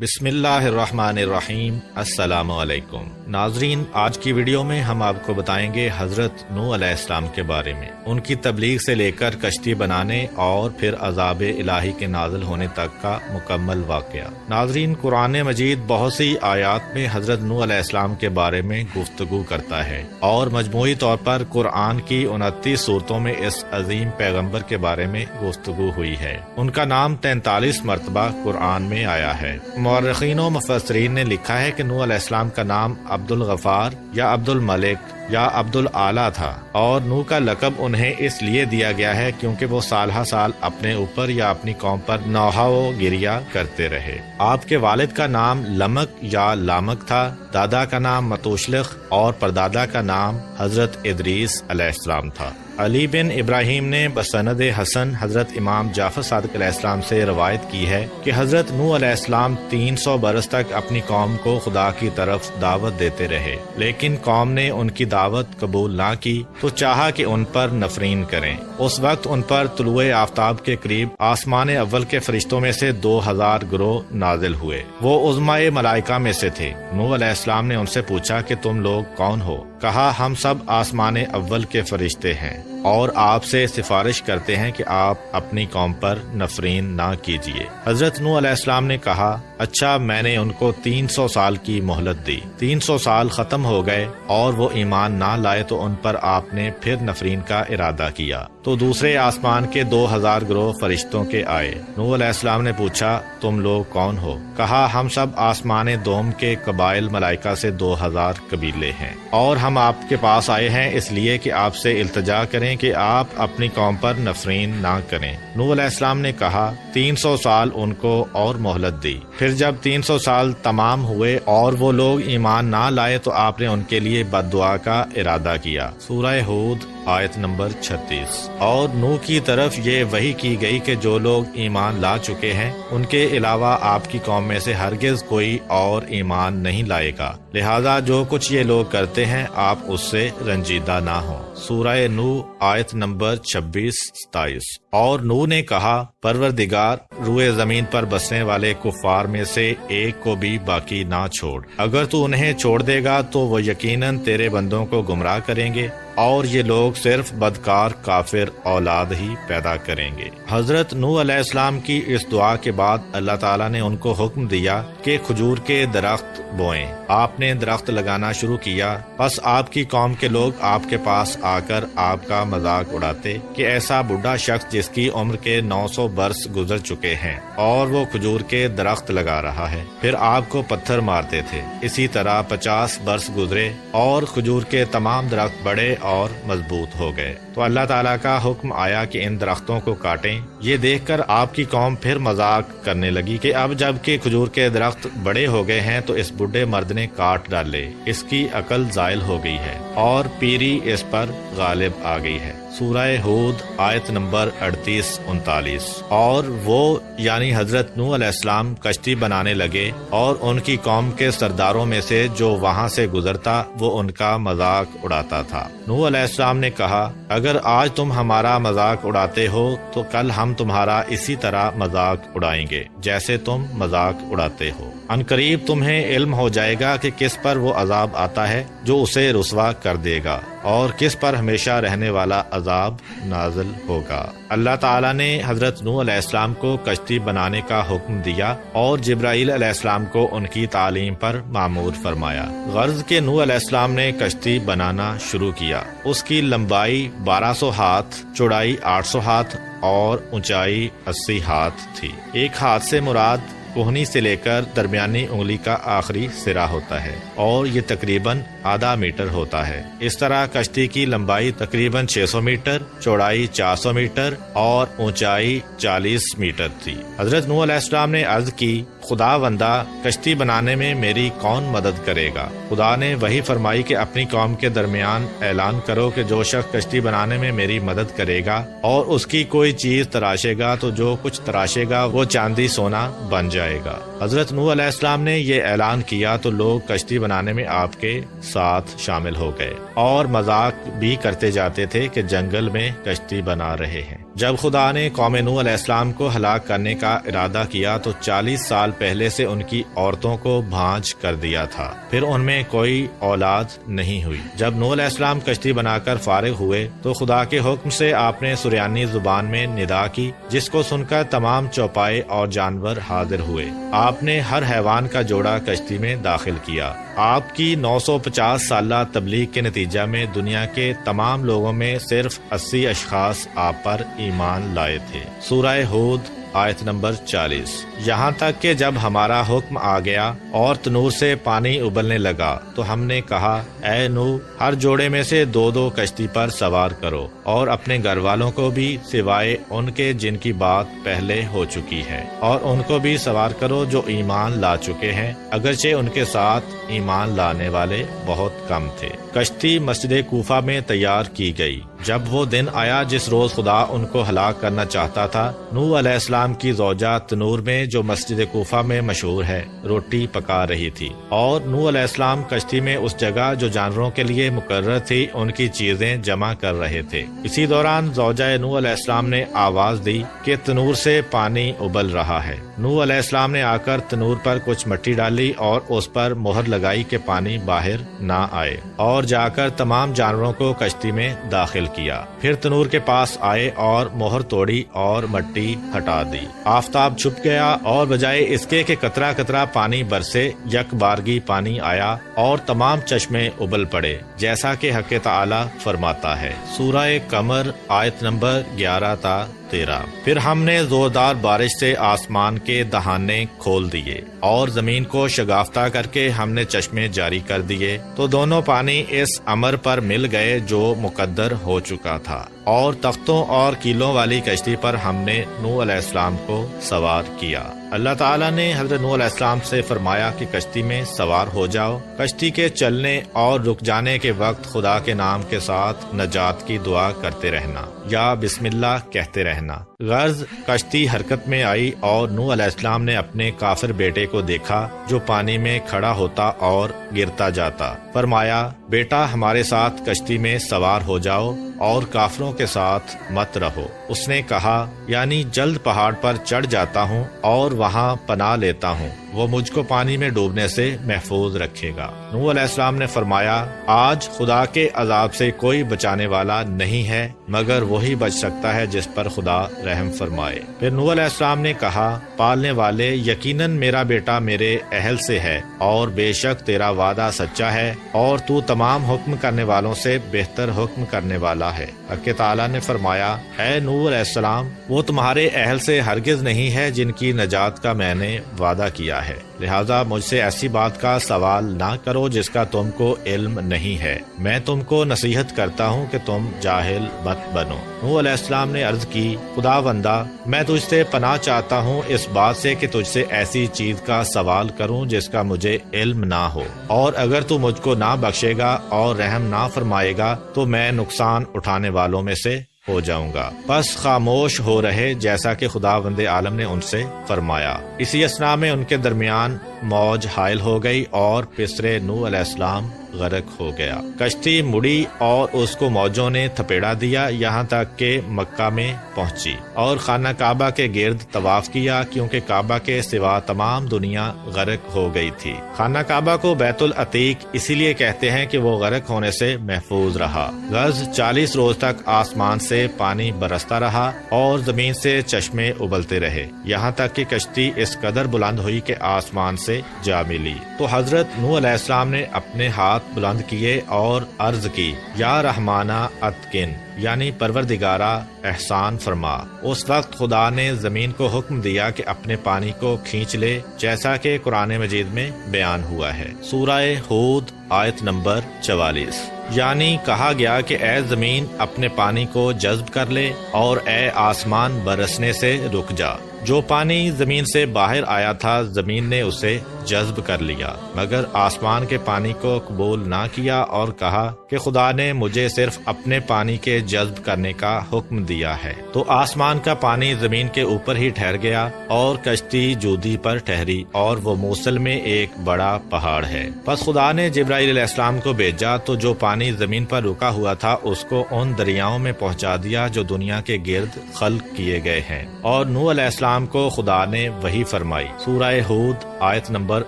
بسم اللہ الرحمن الرحیم۔ السلام علیکم ناظرین، آج کی ویڈیو میں ہم آپ کو بتائیں گے حضرت نوح علیہ السلام کے بارے میں، ان کی تبلیغ سے لے کر کشتی بنانے اور پھر عذاب الہی کے نازل ہونے تک کا مکمل واقعہ۔ ناظرین، قرآن مجید بہت سی آیات میں حضرت نوح علیہ السلام کے بارے میں گفتگو کرتا ہے اور مجموعی طور پر قرآن کی 29 سورتوں میں اس عظیم پیغمبر کے بارے میں گفتگو ہوئی ہے۔ ان کا نام 43 مرتبہ قرآن میں آیا ہے۔ مورخین و مفسرین نے لکھا ہے کہ نوح علیہ السلام کا نام عبد الغفار یا عبد الملک یا عبد العالی تھا، اور نوح کا لقب انہیں اس لیے دیا گیا ہے کیونکہ وہ سال ہر سال اپنے اوپر یا اپنی قوم پر نوحہ و گریا کرتے رہے۔ آپ کے والد کا نام لمک یا لامک تھا، دادا کا نام متوشلخ اور پردادا کا نام حضرت ادریس علیہ السلام تھا۔ علی بن ابراہیم نے بسند حسن حضرت امام جعفر صادق علیہ السلام سے روایت کی ہے کہ حضرت نوح علیہ السلام 300 برس تک اپنی قوم کو خدا کی طرف دعوت دیتے رہے، لیکن قوم نے ان کی دعوت قبول نہ کی تو چاہا کہ ان پر نفرین کریں۔ اس وقت ان پر طلوع آفتاب کے قریب آسمان اول کے فرشتوں میں سے 2000 گروہ نازل ہوئے۔ وہ عظمائے ملائکہ میں سے تھے۔ نوح علیہ السلام نے ان سے پوچھا کہ تم لوگ کون ہو؟ کہا، ہم سب آسمان اول کے فرشتے ہیں اور آپ سے سفارش کرتے ہیں کہ آپ اپنی قوم پر نفرین نہ کیجیے۔ حضرت نوح علیہ السلام نے کہا، اچھا، میں نے ان کو 300 سال کی مہلت دی۔ 300 سال ختم ہو گئے اور وہ ایمان نہ لائے تو ان پر آپ نے پھر نفرین کا ارادہ کیا تو دوسرے آسمان کے 2000 گروہ فرشتوں کے آئے۔ نوح علیہ السلام نے پوچھا، تم لوگ کون ہو؟ کہا، ہم سب آسمان دوم کے قبائل ملائکہ سے 2000 قبیلے ہیں، اور ہم آپ کے پاس آئے ہیں اس لیے کہ آپ سے التجا کریں کہ آپ اپنی قوم پر نفرین نہ کریں۔ نوح علیہ السلام نے کہا، 300 سال ان کو اور مہلت دی۔ پھر جب 300 سال تمام ہوئے اور وہ لوگ ایمان نہ لائے تو آپ نے ان کے لیے بد دعا کا ارادہ کیا۔ سورہ ہود آیت نمبر 36۔ اور نوح کی طرف یہ وحی کی گئی کہ جو لوگ ایمان لا چکے ہیں ان کے علاوہ آپ کی قوم میں سے ہرگز کوئی اور ایمان نہیں لائے گا، لہذا جو کچھ یہ لوگ کرتے ہیں آپ اس سے رنجیدہ نہ ہوں۔ سورہ نوح آیت نمبر 26-27۔ اور نوح نے کہا، پروردگار، روئے زمین پر بسنے والے کفار میں سے ایک کو بھی باقی نہ چھوڑ۔ اگر تو انہیں چھوڑ دے گا تو وہ یقیناً تیرے بندوں کو گمراہ کریں گے اور یہ لوگ صرف بدکار کافر اولاد ہی پیدا کریں گے۔ حضرت نوح علیہ السلام کی اس دعا کے بعد اللہ تعالیٰ نے ان کو حکم دیا کہ کھجور کے درخت بوئیں۔ آپ نے درخت لگانا شروع کیا، پس آپ کی قوم کے لوگ آپ کے پاس آ کر آپ کا مذاق اڑاتے کہ ایسا بوڑھا شخص جس کی عمر کے 900 برس گزر چکے ہیں اور وہ کھجور کے درخت لگا رہا ہے، پھر آپ کو پتھر مارتے تھے۔ اسی طرح 50 برس گزرے اور کھجور کے تمام درخت بڑے اور مضبوط ہو گئے تو اللہ تعالیٰ کا حکم آیا کہ ان درختوں کو کاٹیں۔ یہ دیکھ کر آپ کی قوم پھر مذاق کرنے لگی کہ اب جب کہ کھجور کے درخت بڑے ہو گئے ہیں تو اس بوڑھے مرد نے کاٹ ڈالے، اس کی عقل زائل ہو گئی ہے اور پیری اس پر غالب آ گئی ہے۔ سورہ ہود آیت نمبر 38-39۔ اور وہ یعنی حضرت نوح علیہ السلام کشتی بنانے لگے اور ان کی قوم کے سرداروں میں سے جو وہاں سے گزرتا وہ ان کا مذاق اڑاتا تھا۔ نوح علیہ السلام نے کہا، اگر آج تم ہمارا مذاق اڑاتے ہو تو کل ہم تمہارا اسی طرح مذاق اڑائیں گے جیسے تم مذاق اڑاتے ہو۔ ان قریب تمہیں علم ہو جائے گا کہ کس پر وہ عذاب آتا ہے جو اسے رسوا کر دے گا اور کس پر ہمیشہ رہنے والا عذاب نازل ہوگا۔ اللہ تعالیٰ نے حضرت نوح علیہ السلام کو کشتی بنانے کا حکم دیا اور جبرائیل علیہ السلام کو ان کی تعلیم پر مامور فرمایا۔ غرض کہ نوح علیہ السلام نے کشتی بنانا شروع کیا۔ اس کی لمبائی 1200 ہاتھ، چوڑائی 800 ہاتھ اور اونچائی 80 ہاتھ تھی۔ ایک ہاتھ سے مراد کوہنی سے لے کر درمیانی انگلی کا آخری سرا ہوتا ہے اور یہ تقریباً آدھا میٹر ہوتا ہے۔ اس طرح کشتی کی لمبائی تقریباً 600 میٹر، چوڑائی 400 میٹر اور اونچائی 40 میٹر تھی۔ حضرت نوح علیہ السلام نے عرض کی، خدا بندہ، کشتی بنانے میں میری کون مدد کرے گا؟ خدا نے وہی فرمائی کہ اپنی قوم کے درمیان اعلان کرو کہ جو شخص کشتی بنانے میں میری مدد کرے گا اور اس کی کوئی چیز تراشے گا تو جو کچھ تراشے گا وہ چاندی سونا بن جائے گا۔ حضرت نوح علیہ السلام نے یہ اعلان کیا تو لوگ کشتی بنانے میں آپ کے ساتھ شامل ہو گئے اور مذاق بھی کرتے جاتے تھے کہ جنگل میں کشتی بنا رہے ہیں۔ جب خدا نے قوم نوح علیہ السلام کو ہلاک کرنے کا ارادہ کیا تو 40 سال پہلے سے ان کی عورتوں کو بھانج کر دیا تھا، پھر ان میں کوئی اولاد نہیں ہوئی۔ جب نوح علیہ السلام کشتی بنا کر فارغ ہوئے تو خدا کے حکم سے آپ نے سریانی زبان میں ندا کی، جس کو سن کر تمام چوپائے اور جانور حاضر ہوئے۔ آپ نے ہر حیوان کا جوڑا کشتی میں داخل کیا۔ آپ کی 950 سالہ تبلیغ کے نتیجہ میں دنیا کے تمام لوگوں میں صرف 80 اشخاص آپ پر ایمان لائے تھے۔ سورہ ہود آیت نمبر 40۔ یہاں تک کہ جب ہمارا حکم آ گیا اور تنور سے پانی ابلنے لگا تو ہم نے کہا، اے نوح، ہر جوڑے میں سے 2 کشتی پر سوار کرو اور اپنے گھر والوں کو بھی سوائے ان کے جن کی بات پہلے ہو چکی ہے، اور ان کو بھی سوار کرو جو ایمان لا چکے ہیں، اگرچہ ان کے ساتھ ایمان لانے والے بہت کم تھے۔ کشتی مسجد کوفہ میں تیار کی گئی۔ جب وہ دن آیا جس روز خدا ان کو ہلاک کرنا چاہتا تھا، نوح علیہ السلام کی زوجہ تنور میں جو مسجد کوفہ میں مشہور ہے روٹی پکا رہی تھی، اور نوح علیہ السلام کشتی میں اس جگہ جو جانوروں کے لیے مقرر تھی ان کی چیزیں جمع کر رہے تھے۔ اسی دوران زوجہ نوح علیہ السلام نے آواز دی کہ تنور سے پانی ابل رہا ہے۔ نوح علیہ السلام نے آ کر تنور پر کچھ مٹی ڈالی اور اس پر مہر لگائی کہ پانی باہر نہ آئے، اور جا کر تمام جانوروں کو کشتی میں داخل کیا۔ پھر تنور کے پاس آئے اور مہر توڑی اور مٹی ہٹا دی۔ آفتاب چھپ گیا اور بجائے اس کے کہ قطرہ قطرہ پانی برسے، یک بارگی پانی آیا اور تمام چشمے ابل پڑے، جیسا کہ حق تعالی فرماتا ہے۔ سورہ قمر آیت نمبر 11 تا 13۔ پھر ہم نے زوردار بارش سے آسمان کے دہانے کھول دیے اور زمین کو شگافتہ کر کے ہم نے چشمے جاری کر دیے، تو دونوں پانی اس امر پر مل گئے جو مقدر ہو چکا تھا، اور تختوں اور کیلوں والی کشتی پر ہم نے نوح علیہ السلام کو سوار کیا۔ اللہ تعالیٰ نے حضرت نوح علیہ السلام سے فرمایا کہ کشتی میں سوار ہو جاؤ۔ کشتی کے چلنے اور رک جانے کے وقت خدا کے نام کے ساتھ نجات کی دعا کرتے رہنا یا بسم اللہ کہتے رہنا۔ غرض کشتی حرکت میں آئی اور نوح علیہ السلام نے اپنے کافر بیٹے کو دیکھا جو پانی میں کھڑا ہوتا اور گرتا جاتا۔ فرمایا، بیٹا ہمارے ساتھ کشتی میں سوار ہو جاؤ اور کافروں کے ساتھ مت رہو۔ اس نے کہا، یعنی جلد پہاڑ پر چڑھ جاتا ہوں اور وہاں پناہ لیتا ہوں، وہ مجھ کو پانی میں ڈوبنے سے محفوظ رکھے گا۔ نوح علیہ السلام نے فرمایا، آج خدا کے عذاب سے کوئی بچانے والا نہیں ہے مگر وہی بچ سکتا ہے جس پر خدا رحم فرمائے۔ پھر نوح علیہ السلام نے کہا، پالنے والے، یقیناً میرا بیٹا میرے اہل سے ہے اور بے شک تیرا وعدہ سچا ہے اور تو تمام حکم کرنے والوں سے بہتر حکم کرنے والا ہے۔ حق تعالیٰ نے فرمایا، اے نوح علیہ السلام، وہ تمہارے اہل سے ہرگز نہیں ہے جن کی نجات کا میں نے وعدہ کیا ہے، لہذا مجھ سے ایسی بات کا سوال نہ کرو جس کا تم کو علم نہیں ہے۔ میں تم کو نصیحت کرتا ہوں کہ تم جاہل مت بنو۔ نوح علیہ السلام نے عرض کی، خدا بندہ، میں تجھ سے پناہ چاہتا ہوں اس بات سے کہ تجھ سے ایسی چیز کا سوال کروں جس کا مجھے علم نہ ہو، اور اگر تو مجھ کو نہ بخشے گا اور رحم نہ فرمائے گا تو میں نقصان اٹھانے والوں میں سے ہو جاؤں گا۔ بس خاموش ہو رہے جیسا کہ خداوند عالم نے ان سے فرمایا۔ اسی اثنا میں ان کے درمیان موج حائل ہو گئی اور پسرے نوح علیہ السلام غرق ہو گیا۔ کشتی مڑی اور اس کو موجوں نے تھپیڑا دیا یہاں تک کہ مکہ میں پہنچی اور خانہ کعبہ کے گرد طواف کیا، کیونکہ کعبہ کے سوا تمام دنیا غرق ہو گئی تھی۔ خانہ کعبہ کو بیت العتیق اسی لیے کہتے ہیں کہ وہ غرق ہونے سے محفوظ رہا۔ غرض 40 روز تک آسمان سے پانی برستا رہا اور زمین سے چشمے ابلتے رہے، یہاں تک کہ کشتی اس قدر بلند ہوئی کہ آسمان سے جا ملی۔ تو حضرت نوح علیہ السلام نے اپنے ہاتھ بلند کیے اور عرض کی، یا رحمانہ اتقن، یعنی پروردگارہ احسان فرما۔ اس وقت خدا نے زمین کو حکم دیا کہ اپنے پانی کو کھینچ لے، جیسا کہ قرآن مجید میں بیان ہوا ہے۔ سورہ ہود آیت نمبر 44۔ یعنی کہا گیا کہ اے زمین اپنے پانی کو جذب کر لے اور اے آسمان برسنے سے رک جا۔ جو پانی زمین سے باہر آیا تھا زمین نے اسے جذب کر لیا، مگر آسمان کے پانی کو قبول نہ کیا اور کہا کہ خدا نے مجھے صرف اپنے پانی کے جذب کرنے کا حکم دیا ہے۔ تو آسمان کا پانی زمین کے اوپر ہی ٹھہر گیا اور کشتی جودی پر ٹھہری، اور وہ موصل میں ایک بڑا پہاڑ ہے۔ پس خدا نے جبرائیل علیہ السلام کو بھیجا تو جو پانی زمین پر رکا ہوا تھا اس کو ان دریاؤں میں پہنچا دیا جو دنیا کے گرد خلق کیے گئے ہیں، اور نوح علیہ السلام کو خدا نے وحی فرمائی۔ سورہ ہود آیت نمبر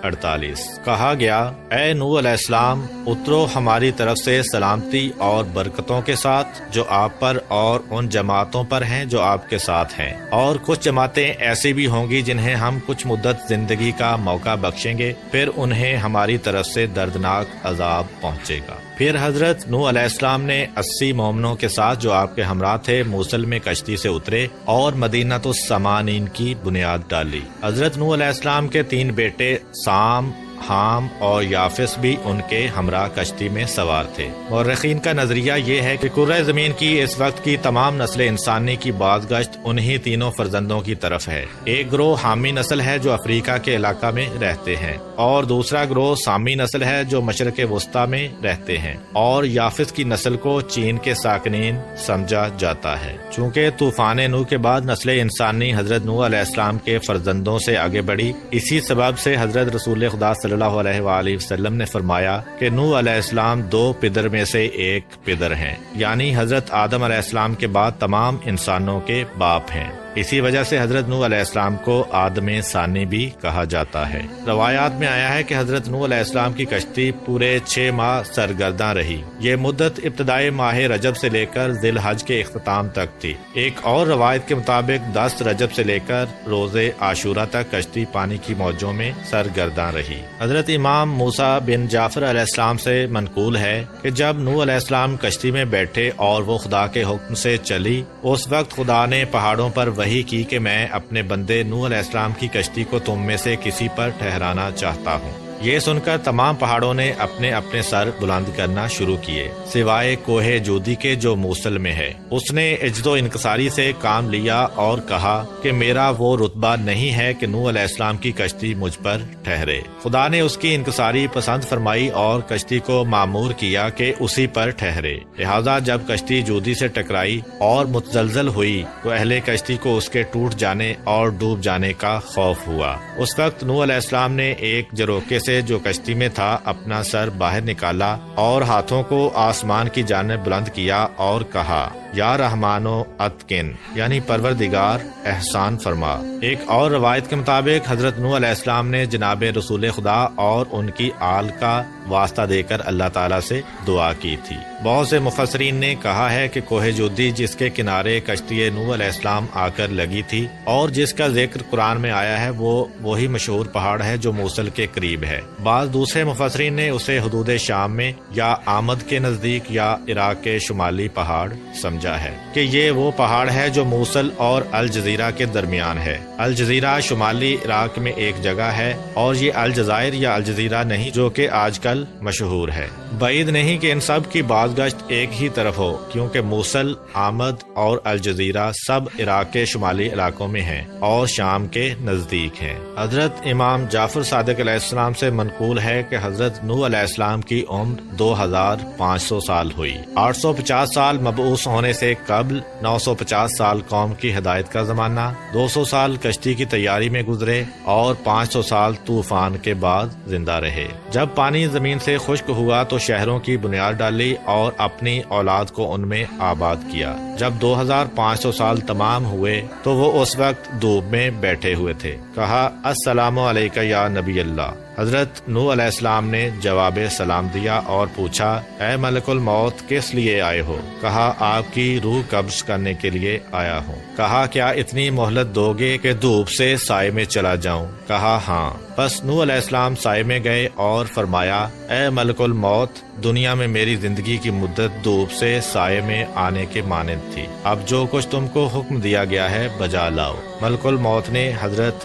48۔ کہا گیا، اے نوح علیہ السلام، اترو ہماری طرف سے سلامتی اور برکتوں کے ساتھ جو آپ پر اور ان جماعتوں پر ہیں جو آپ کے ساتھ ہیں، اور کچھ جماعتیں ایسی بھی ہوں گی جنہیں ہم کچھ مدت زندگی کا موقع بخشیں گے، پھر انہیں ہماری طرف سے دردناک عذاب پہنچے گا۔ پھر حضرت نوح علیہ السلام نے 80 مومنوں کے ساتھ جو آپ کے ہمراہ تھے موصل میں کشتی سے اترے اور مدینہ السمانین کی بنیاد ڈالی۔ حضرت نوح علیہ السلام کے 3 بیٹے سام، حام اور یافس بھی ان کے ہمراہ کشتی میں سوار تھے۔ مورخین کا نظریہ یہ ہے کہ کرۂ زمین کی اس وقت کی تمام نسل انسانی کی بازگشت انہی تینوں فرزندوں کی طرف ہے۔ ایک گروہ حامی نسل ہے جو افریقہ کے علاقہ میں رہتے ہیں، اور دوسرا گروہ سامی نسل ہے جو مشرق وسطیٰ میں رہتے ہیں، اور یافس کی نسل کو چین کے ساکنین سمجھا جاتا ہے۔ چونکہ طوفان نوح کے بعد نسل انسانی حضرت نوح علیہ السلام کے فرزندوں سے آگے بڑھی، اسی سبب سے حضرت رسول خدا صلی اللہ علیہ وآلہ وسلم نے فرمایا کہ نوح علیہ السلام 2 پدر میں سے ایک پدر ہیں، یعنی حضرت آدم علیہ السلام کے بعد تمام انسانوں کے باپ ہیں۔ اسی وجہ سے حضرت نوح علیہ السلام کو آدم ثانی بھی کہا جاتا ہے۔ روایات میں آیا ہے کہ حضرت نوح علیہ السلام کی کشتی پورے 6 ماہ سرگرداں رہی۔ یہ مدت ابتدائی ماہ رجب سے لے کر ذی الحج کے اختتام تک تھی۔ ایک اور روایت کے مطابق 10 رجب سے لے کر روز عاشورہ تک کشتی پانی کی موجوں میں سرگرداں رہی۔ حضرت امام موسیٰ بن جعفر علیہ السلام سے منقول ہے کہ جب نوح علیہ السلام کشتی میں بیٹھے اور وہ خدا کے حکم سے چلی، اس وقت خدا نے پہاڑوں پر وحی کی کہ میں اپنے بندے نوح علیہ السلام کی کشتی کو تم میں سے کسی پر ٹھہرانا چاہتا ہوں۔ یہ سن کر تمام پہاڑوں نے اپنے اپنے سر بلند کرنا شروع کیے، سوائے کوہ جودی کے جو موصل میں ہے۔ اس نے عجز و انکساری سے کام لیا اور کہا کہ میرا وہ رتبہ نہیں ہے کہ نوح علیہ السلام کی کشتی مجھ پر ٹھہرے۔ خدا نے اس کی انکساری پسند فرمائی اور کشتی کو معمور کیا کہ اسی پر ٹھہرے۔ لہذا جب کشتی جودی سے ٹکرائی اور متزلزل ہوئی تو اہل کشتی کو اس کے ٹوٹ جانے اور ڈوب جانے کا خوف ہوا۔ اس وقت نوح علیہ السلام نے ایک جروکے سے جو کشتی میں تھا اپنا سر باہر نکالا اور ہاتھوں کو آسمان کی جانب بلند کیا اور کہا، یا رحمانو اتقن، یعنی پروردگار احسان فرما۔ ایک اور روایت کے مطابق حضرت نوح علیہ السلام نے جناب رسول خدا اور ان کی آل کا واسطہ دے کر اللہ تعالیٰ سے دعا کی تھی۔ بہت سے مفسرین نے کہا ہے کہ کوہ جودی جس کے کنارے کشتی نوح علیہ السلام آ کر لگی تھی اور جس کا ذکر قرآن میں آیا ہے، وہ وہی مشہور پہاڑ ہے جو موصل کے قریب ہے۔ بعض دوسرے مفسرین نے اسے حدود شام میں یا آمد کے نزدیک یا عراق کے شمالی پہاڑ سمجھا ہے کہ یہ وہ پہاڑ ہے جو موصل اور الجزیرہ کے درمیان ہے۔ الجزیرہ شمالی عراق میں ایک جگہ ہے اور یہ الجزائر یا الجزیرہ نہیں جو کہ آج کل مشہور ہے۔ بعید نہیں کہ ان سب کی بازگشت ایک ہی طرف ہو، کیونکہ موصل، آمد اور الجزیرہ سب عراق کے شمالی علاقوں میں ہیں اور شام کے نزدیک ہیں۔ حضرت امام جعفر صادق علیہ السلام سے منقول ہے کہ حضرت نوح علیہ السلام کی عمر 2500 سال ہوئی۔ 850 سال مبعوث ہونے سے قبل، 950 سال قوم کی ہدایت کا زمانہ، 200 سال کشتی کی تیاری میں گزرے اور 500 سال طوفان کے بعد زندہ رہے۔ جب پانی زمین سے خشک ہوا تو شہروں کی بنیاد ڈالی اور اپنی اولاد کو ان میں آباد کیا۔ جب 2500 سال تمام ہوئے تو وہ اس وقت دھوپ میں بیٹھے ہوئے تھے۔ کہا، السلام علیکہ یا نبی اللہ۔ حضرت نوح علیہ السلام نے جواب سلام دیا اور پوچھا، اے ملک الموت، کس لیے آئے ہو؟ کہا، آپ کی روح قبض کرنے کے لیے آیا ہوں۔ کہا، کیا اتنی مہلت دو گے کہ دھوپ سے سائے میں چلا جاؤں؟ کہا، ہاں۔ پس نوح علیہ السلام سائے میں گئے اور فرمایا، اے ملک الموت، دنیا میں میری زندگی کی مدت دھوپ سے سائے میں آنے کے مانند تھی، اب جو کچھ تم کو حکم دیا گیا ہے بجا لاؤ۔ ملک الموت نے حضرت